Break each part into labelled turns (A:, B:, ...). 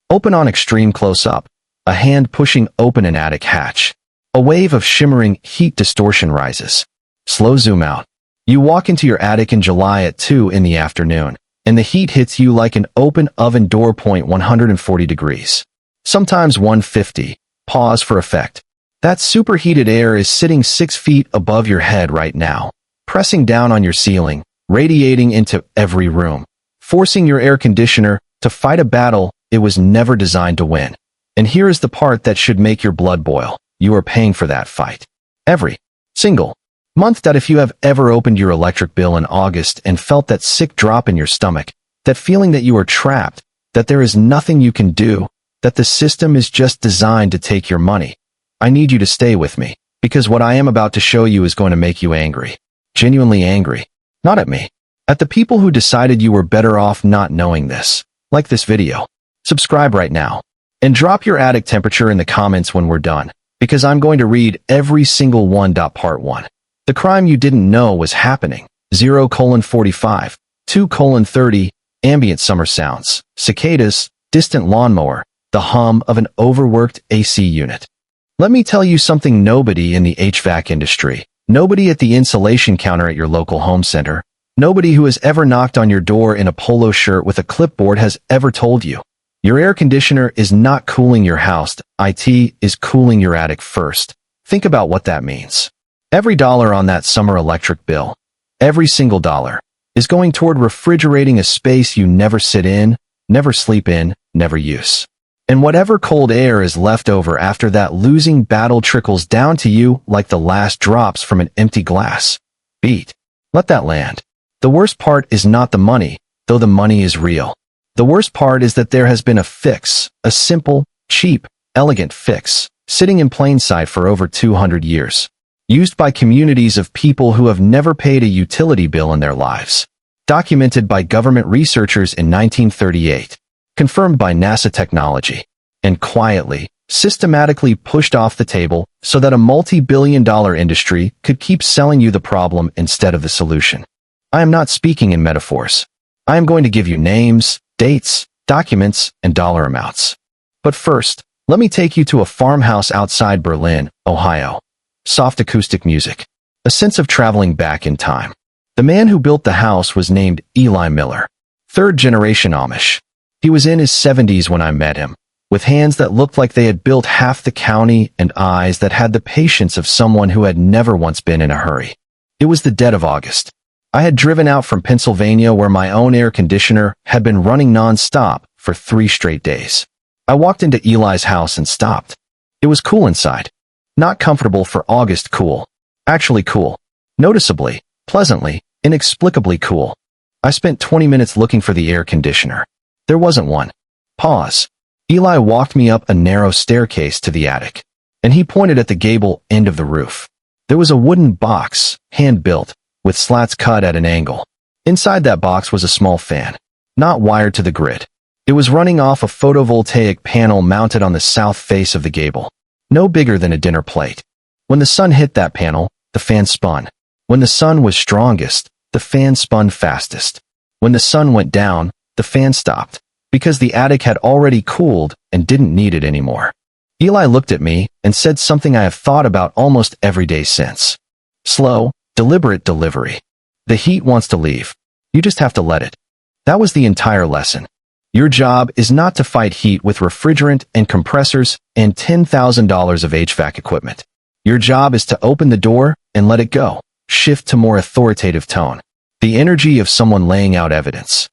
A: Open on extreme close-up. A hand pushing open an attic hatch. A wave of shimmering heat distortion rises. Slow zoom out. You walk into your attic in July at 2 in the afternoon, and the heat hits you like an open oven door. 140 degrees. Sometimes 150. Pause for effect. That superheated air is sitting 6 feet above your head right now, pressing down on your ceiling, radiating into every room, forcing your air conditioner to fight a battle it was never designed to win. And here is the part that should make your blood boil. You are paying for that fight. Every single month. That if you have ever opened your electric bill in August and felt that sick drop in your stomach, that feeling that you are trapped, that there is nothing you can do, that the system is just designed to take your money, I need you to stay with me, because what I am about to show you is going to make you angry. Genuinely angry. Not at me. At the people who decided you were better off not knowing this. Like this video. Subscribe right now. And drop your attic temperature in the comments when we're done, because I'm going to read every single one. Part 1. The crime you didn't know was happening. 0:45. 2:30. Ambient summer sounds. Cicadas. Distant lawnmower. The hum of an overworked AC unit. Let me tell you something nobody in the HVAC industry, nobody at the insulation counter at your local home center, nobody who has ever knocked on your door in a polo shirt with a clipboard has ever told you. Your air conditioner is not cooling your house. It is cooling your attic first. Think about what that means. Every dollar on that summer electric bill, every single dollar, is going toward refrigerating a space you never sit in, never sleep in, never use. And whatever cold air is left over after that losing battle trickles down to you like the last drops from an empty glass. Beat. Let that land. The worst part is not the money, though the money is real. The worst part is that there has been a fix, a simple, cheap, elegant fix, sitting in plain sight for over 200 years, used by communities of people who have never paid a utility bill in their lives, documented by government researchers in 1938, confirmed by NASA technology, and quietly, systematically pushed off the table so that a multi-billion-dollar industry could keep selling you the problem instead of the solution. I am not speaking in metaphors. I am going to give you names, dates, documents, and dollar amounts. But first, let me take you to a farmhouse outside Berlin, Ohio. Soft acoustic music. A sense of traveling back in time. The man who built the house was named Eli Miller. Third-generation Amish. He was in his 70s when I met him, with hands that looked like they had built half the county and eyes that had the patience of someone who had never once been in a hurry. It was the dead of August. I had driven out from Pennsylvania where my own air conditioner had been running non-stop for 3 straight days. I walked into Eli's house and stopped. It was cool inside. Not comfortable for August cool. Actually cool. Noticeably, pleasantly, inexplicably cool. I spent 20 minutes looking for the air conditioner. There wasn't one. Pause. Eli walked me up a narrow staircase to the attic, and he pointed at the gable end of the roof. There was a wooden box, hand-built, with slats cut at an angle. Inside that box was a small fan, not wired to the grid. It was running off a photovoltaic panel mounted on the south face of the gable, no bigger than a dinner plate. When the sun hit that panel, the fan spun. When the sun was strongest, the fan spun fastest. When the sun went down, the fan stopped, because the attic had already cooled and didn't need it anymore. Eli looked at me and said something I have thought about almost every day since. Slow, deliberate delivery. The heat wants to leave. You just have to let it. That was the entire lesson. Your job is not to fight heat with refrigerant and compressors and $10,000 of HVAC equipment. Your job is to open the door and let it go. Shift to more authoritative tone. The energy of someone laying out evidence.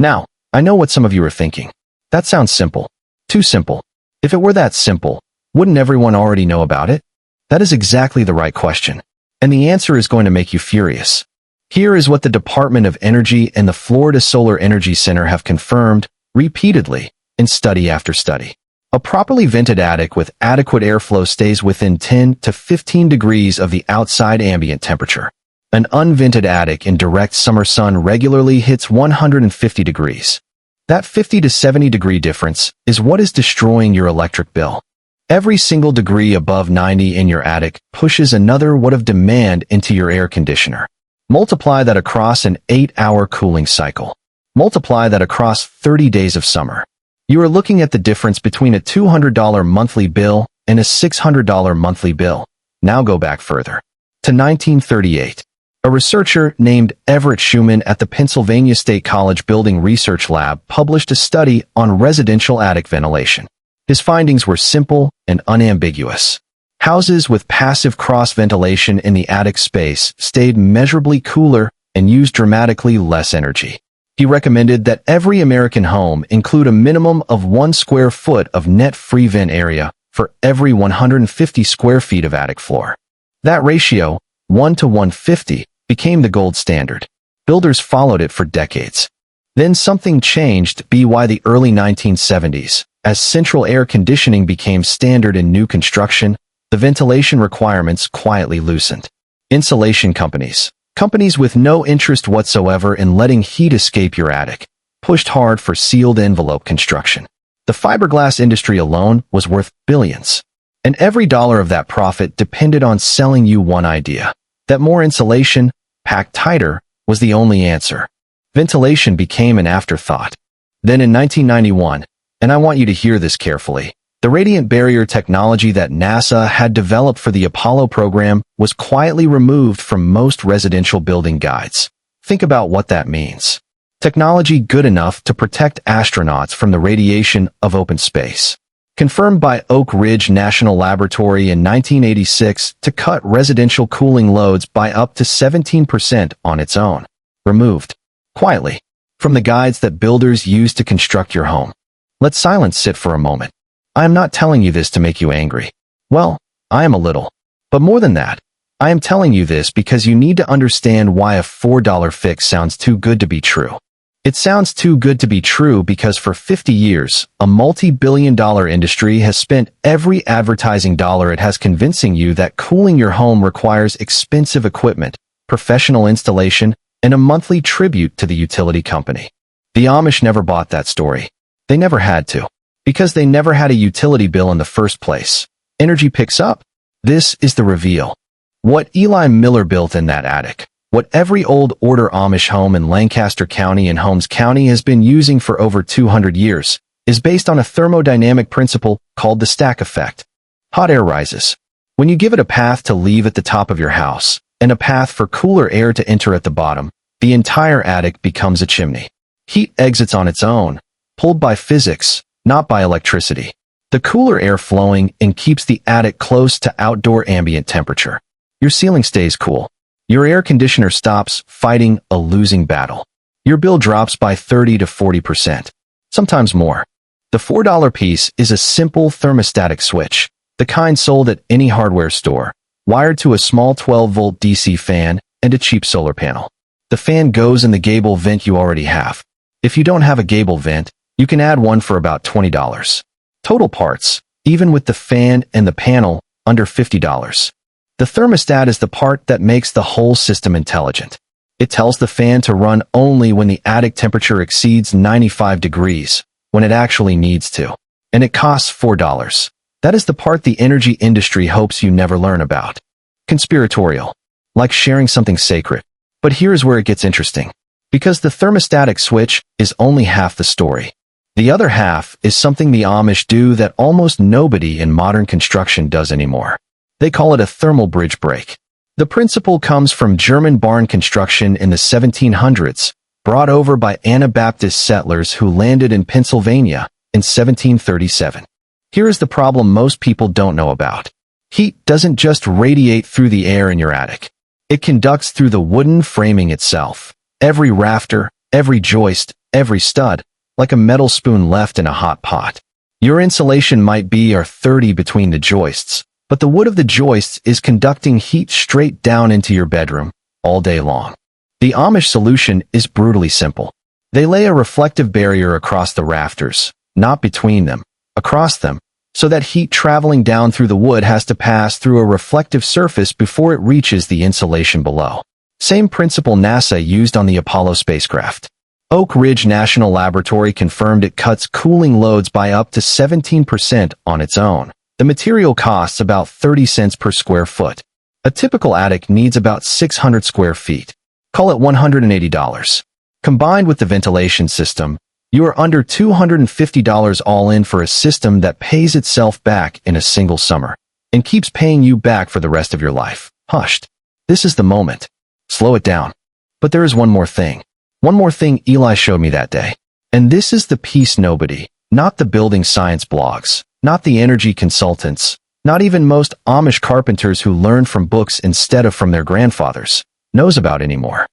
A: Now, I know what some of you are thinking. That sounds simple. Too simple. If it were that simple, wouldn't everyone already know about it? That is exactly the right question. And the answer is going to make you furious. Here is what the Department of Energy and the Florida Solar Energy Center have confirmed repeatedly in study after study. A properly vented attic with adequate airflow stays within 10 to 15 degrees of the outside ambient temperature. An unvented attic in direct summer sun regularly hits 150 degrees. That 50 to 70 degree difference is what is destroying your electric bill. Every single degree above 90 in your attic pushes another watt of demand into your air conditioner. Multiply that across an 8-hour cooling cycle. Multiply that across 30 days of summer. You are looking at the difference between a $200 monthly bill and a $600 monthly bill. Now go back further. To 1938. A researcher named Everett Schuman at the Pennsylvania State College Building Research Lab published a study on residential attic ventilation. His findings were simple and unambiguous. Houses with passive cross-ventilation in the attic space stayed measurably cooler and used dramatically less energy. He recommended that every American home include a minimum of 1 square foot of net free vent area for every 150 square feet of attic floor. That ratio, 1 to 150, became the gold standard. Builders followed it for decades. Then something changed by the early 1970s. As central air conditioning became standard in new construction, the ventilation requirements quietly loosened. Insulation companies with no interest whatsoever in letting heat escape your attic, pushed hard for sealed envelope construction. The fiberglass industry alone was worth billions. And every dollar of that profit depended on selling you one idea, that more insulation, packed tighter, was the only answer. Ventilation became an afterthought. Then in 1991, and I want you to hear this carefully, the radiant barrier technology that NASA had developed for the Apollo program was quietly removed from most residential building guides. Think about what that means. Technology good enough to protect astronauts from the radiation of open space. Confirmed by Oak Ridge National Laboratory in 1986 to cut residential cooling loads by up to 17% on its own. Removed, quietly, from the guides that builders use to construct your home. Let silence sit for a moment. I am not telling you this to make you angry. Well, I am a little. But more than that, I am telling you this because you need to understand why a $4 fix sounds too good to be true. It sounds too good to be true because for 50 years, a multi-billion-dollar industry has spent every advertising dollar it has convincing you that cooling your home requires expensive equipment, professional installation, and a monthly tribute to the utility company. The Amish never bought that story. They never had to. Because they never had a utility bill in the first place. Energy picks up. This is the reveal. What Eli Miller built in that attic, what every old order Amish home in Lancaster County and Holmes County has been using for over 200 years, is based on a thermodynamic principle called the stack effect. Hot air rises. When you give it a path to leave at the top of your house, and a path for cooler air to enter at the bottom, the entire attic becomes a chimney. Heat exits on its own, pulled by physics, not by electricity. The cooler air flowing in keeps the attic close to outdoor ambient temperature. Your ceiling stays cool. Your air conditioner stops fighting a losing battle. Your bill drops by 30 to 40%, sometimes more. The $4 piece is a simple thermostatic switch, the kind sold at any hardware store, wired to a small 12-volt DC fan and a cheap solar panel. The fan goes in the gable vent you already have. If you don't have a gable vent, you can add one for about $20. Total parts, even with the fan and the panel, under $50. The thermostat is the part that makes the whole system intelligent. It tells the fan to run only when the attic temperature exceeds 95 degrees, when it actually needs to. And it costs $4. That is the part the energy industry hopes you never learn about. Conspiratorial. Like sharing something sacred. But here's where it gets interesting. Because the thermostatic switch is only half the story. The other half is something the Amish do that almost nobody in modern construction does anymore. They call it a thermal bridge break. The principle comes from German barn construction in the 1700s, brought over by Anabaptist settlers who landed in Pennsylvania in 1737. Here is the problem most people don't know about. Heat doesn't just radiate through the air in your attic. It conducts through the wooden framing itself. Every rafter, every joist, every stud, like a metal spoon left in a hot pot. Your insulation might be 30 between the joists, but the wood of the joists is conducting heat straight down into your bedroom, all day long. The Amish solution is brutally simple. They lay a reflective barrier across the rafters, not between them, across them, so that heat traveling down through the wood has to pass through a reflective surface before it reaches the insulation below. Same principle NASA used on the Apollo spacecraft. Oak Ridge National Laboratory confirmed it cuts cooling loads by up to 17% on its own. The material costs about 30 cents per square foot. A typical attic needs about 600 square feet. Call it $180. Combined with the ventilation system, You are under $250 all in for a system that pays itself back in a single summer and keeps paying you back for the rest of your life. Hushed. This is the moment. Slow it down. But there is one more thing. One more thing Eli showed me that day. And this is the piece nobody, not the building science blogs, not the energy consultants, not even most Amish carpenters who learned from books instead of from their grandfathers, knows about anymore.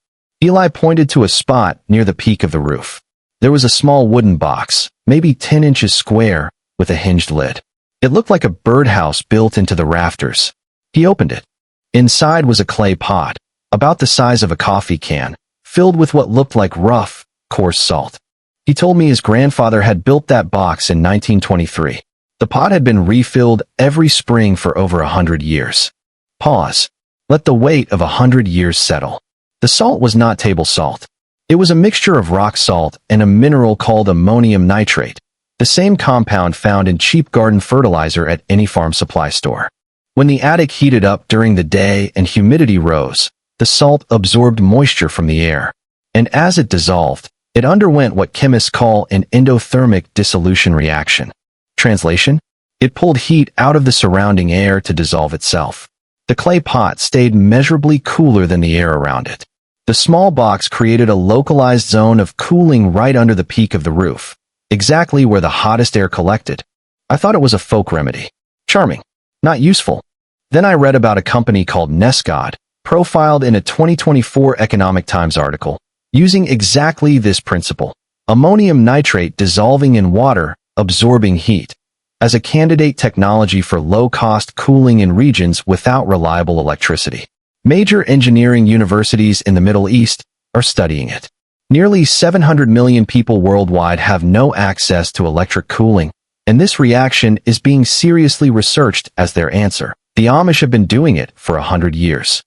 A: Eli pointed to a spot near the peak of the roof. There was a small wooden box, maybe 10 inches square, with a hinged lid. It looked like a birdhouse built into the rafters. He opened it. Inside was a clay pot, about the size of a coffee can, filled with what looked like rough, coarse salt. He told me his grandfather had built that box in 1923. The pot had been refilled every spring for over 100 years. Pause. Let the weight of 100 years settle. The salt was not table salt. It was a mixture of rock salt and a mineral called ammonium nitrate, the same compound found in cheap garden fertilizer at any farm supply store. When the attic heated up during the day and humidity rose, the salt absorbed moisture from the air, and as it dissolved, it underwent what chemists call an endothermic dissolution reaction. Translation? It pulled heat out of the surrounding air to dissolve itself. The clay pot stayed measurably cooler than the air around it. The small box created a localized zone of cooling right under the peak of the roof, exactly where the hottest air collected. I thought it was a folk remedy. Charming. Not useful. Then I read about a company called Nescod, profiled in a 2024 Economic Times article, using exactly this principle. Ammonium nitrate dissolving in water, absorbing heat, as a candidate technology for low-cost cooling in regions without reliable electricity. Major engineering universities in the Middle East are studying it. Nearly 700 million people worldwide have no access to electric cooling, and this reaction is being seriously researched as their answer. The Amish have been doing it for 100 years.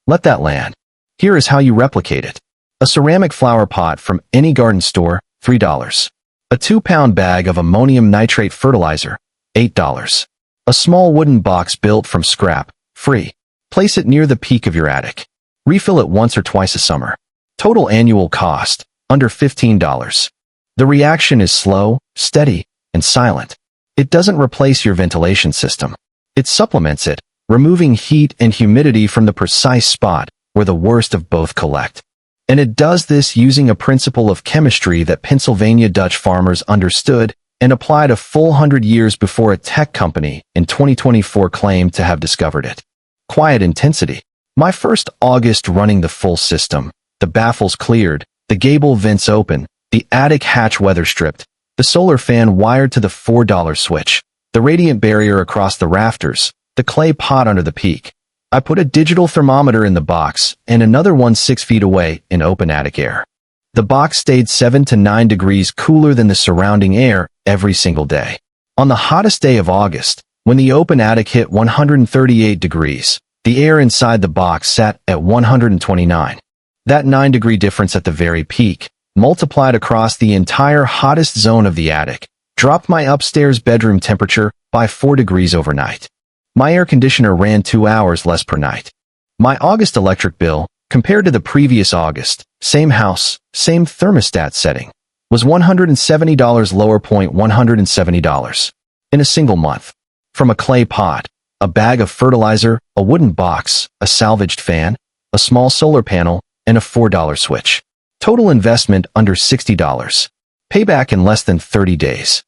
A: Let that land. Here is how you replicate it. A ceramic flower pot from any garden store, $3. A 2-pound bag of ammonium nitrate fertilizer, $8. A small wooden box built from scrap, free. Place it near the peak of your attic. Refill it once or twice a summer. Total annual cost, under $15. The reaction is slow, steady, and silent. It doesn't replace your ventilation system. It supplements it, removing heat and humidity from the precise spot where the worst of both collect. And it does this using a principle of chemistry that Pennsylvania Dutch farmers understood and applied a full 100 years before a tech company in 2024 claimed to have discovered it. Quiet intensity. My first August running the full system. The baffles cleared, the gable vents open, the attic hatch weather stripped, the solar fan wired to the $4 switch, the radiant barrier across the rafters, the clay pot under the peak. I put a digital thermometer in the box and another one 6 feet away in open attic air. The box stayed 7 to 9 degrees cooler than the surrounding air every single day. On the hottest day of August, when the open attic hit 138 degrees, the air inside the box sat at 129. That 9-degree difference at the very peak, multiplied across the entire hottest zone of the attic, dropped my upstairs bedroom temperature by 4 degrees overnight. My air conditioner ran 2 hours less per night. My August electric bill, compared to the previous August, same house, same thermostat setting, was $170 lower. $170 in a single month. From a clay pot, a bag of fertilizer, a wooden box, a salvaged fan, a small solar panel, and a $4 switch. Total investment under $60. Payback in less than 30 days.